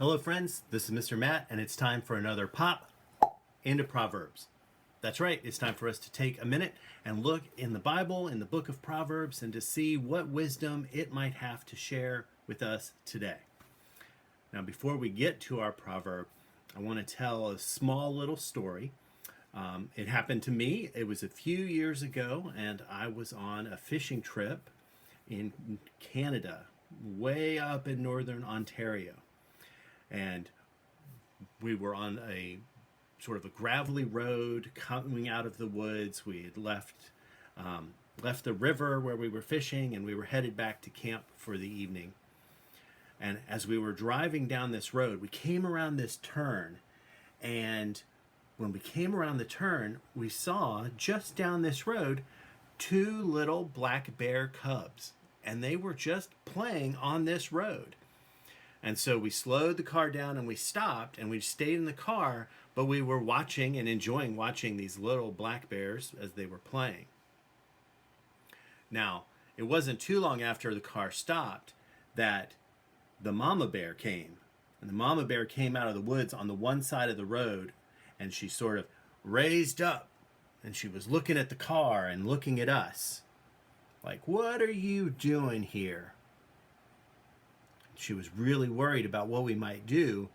Hello friends, this is Mr. Matt and it's time for another pop into Proverbs. That's right, it's time for us to take a minute and look in the Bible, in the book of Proverbs, and to see what wisdom it might have to share with us today. Now before we get to our proverb, I want to tell a small little story. It happened to me. It was a few years ago and I was on a fishing trip in Canada, way up in northern Ontario. And we were on a sort of a gravelly road coming out of the woods. We had left the river where we were fishing, and we were headed back to camp for the evening. And as we were driving down this road, we came around this turn. And when we came around the turn, we saw just down this road two little black bear cubs. And they were just playing on this road. And so we slowed the car down and we stopped and we stayed in the car, but we were watching and enjoying watching these little black bears as they were playing. Now, it wasn't too long after the car stopped that the mama bear came. And the mama bear came out of the woods on the one side of the road, and she sort of raised up and she was looking at the car and looking at us. Like, what are you doing here? She was really worried about what we might do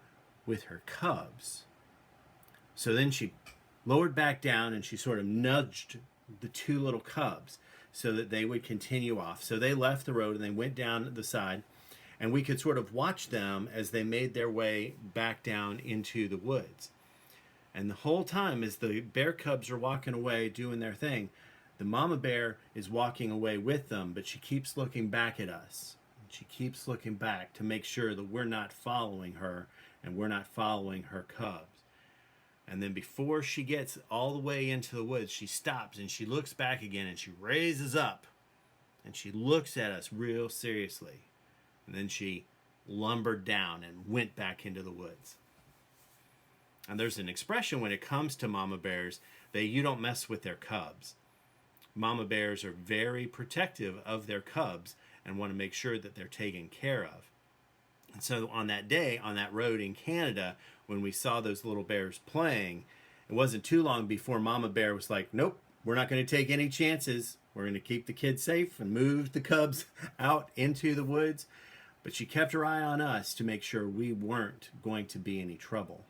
with her cubs. So then she lowered back down and she sort of nudged the two little cubs so that they would continue off. So they left the road and they went down the side, and we could sort of watch them as they made their way back down into the woods. And the whole time as the bear cubs are walking away doing their thing, the mama bear is walking away with them, but she keeps looking back at us. She keeps looking back to make sure that we're not following her and we're not following her cubs. And then before she gets all the way into the woods, she stops and she looks back again and she raises up and she looks at us real seriously. And then she lumbered down and went back into the woods. And there's an expression when it comes to mama bears that you don't mess with their cubs. Mama bears are very protective of their cubs and want to make sure that they're taken care of. And so on that day, on that road in Canada, when we saw those little bears playing, it wasn't too long before Mama Bear was like, nope, we're not going to take any chances. We're going to keep the kids safe and move the cubs out into the woods. But she kept her eye on us to make sure we weren't going to be any trouble.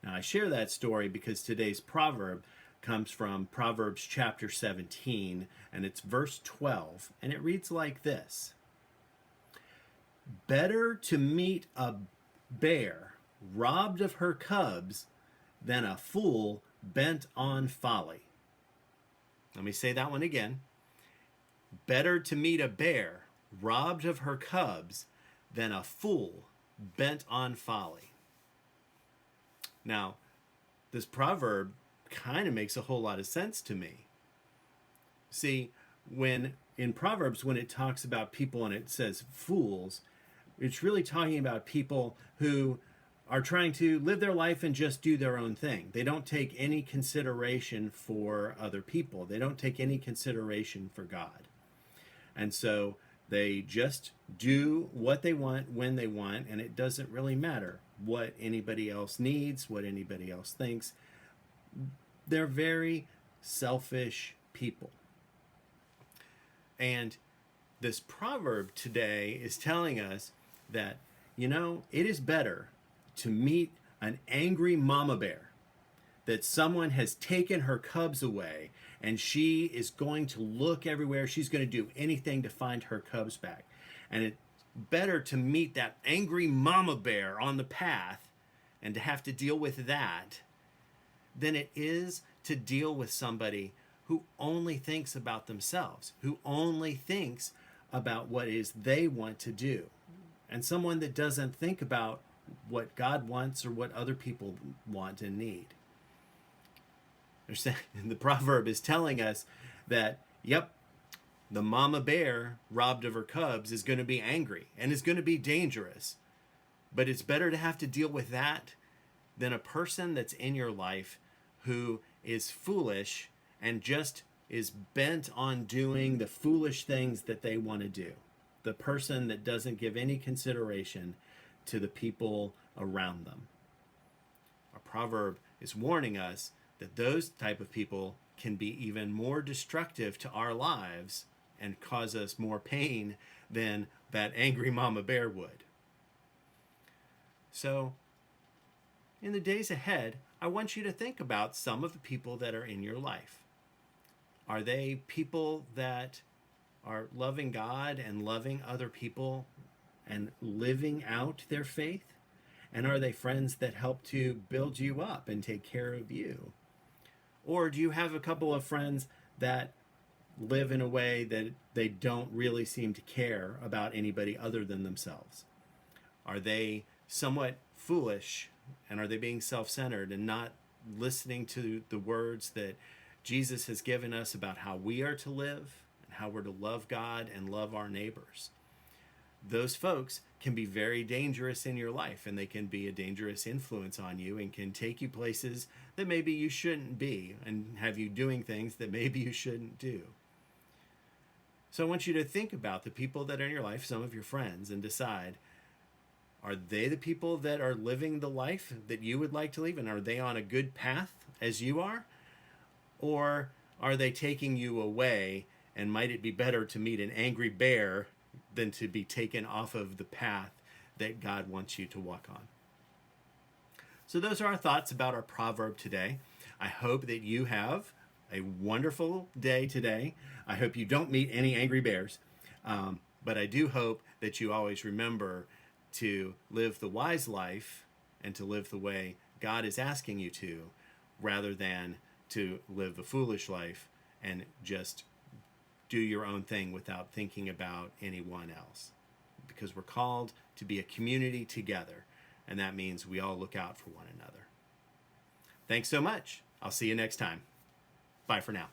Now, I share that story because today's proverb comes from Proverbs chapter 17, and it's verse 12, and it reads like this. Better to meet a bear robbed of her cubs than a fool bent on folly. Let me say that one again. Better to meet a bear robbed of her cubs than a fool bent on folly. Now, this proverb kind of makes a whole lot of sense to me. See, when in Proverbs, when it talks about people and it says fools, it's really talking about people who are trying to live their life and just do their own thing. They don't take any consideration for other people. They don't take any consideration for God. And so they just do what they want when they want, and it doesn't really matter what anybody else needs, what anybody else thinks. They're very selfish people. And this proverb today is telling us that, it is better to meet an angry mama bear, that someone has taken her cubs away and she is going to look everywhere. She's going to do anything to find her cubs back. And it's better to meet that angry mama bear on the path and to have to deal with that than it is to deal with somebody who only thinks about themselves, who only thinks about what it is they want to do, and someone that doesn't think about what God wants or what other people want and need. The proverb is telling us that, yep, the mama bear robbed of her cubs is going to be angry and is going to be dangerous. But it's better to have to deal with that than a person that's in your life who is foolish and just is bent on doing the foolish things that they want to do. The person that doesn't give any consideration to the people around them. Our proverb is warning us that those type of people can be even more destructive to our lives and cause us more pain than that angry mama bear would. So, in the days ahead, I want you to think about some of the people that are in your life. Are they people that are loving God and loving other people and living out their faith? And are they friends that help to build you up and take care of you? Or do you have a couple of friends that live in a way that they don't really seem to care about anybody other than themselves? Are they somewhat foolish, and are they being self-centered and not listening to the words that Jesus has given us about how we are to live and how we're to love God and love our neighbors? Those folks can be very dangerous in your life, and they can be a dangerous influence on you and can take you places that maybe you shouldn't be and have you doing things that maybe you shouldn't do. So I want you to think about the people that are in your life, some of your friends, and decide, are they the people that are living the life that you would like to live? And are they on a good path as you are? Or are they taking you away, and might it be better to meet an angry bear than to be taken off of the path that God wants you to walk on? So those are our thoughts about our proverb today. I hope that you have a wonderful day today. I hope you don't meet any angry bears. But I do hope that you always remember to live the wise life and to live the way God is asking you to, rather than to live the foolish life and just do your own thing without thinking about anyone else. Because we're called to be a community together, and that means we all look out for one another. Thanks so much. I'll see you next time. Bye for now.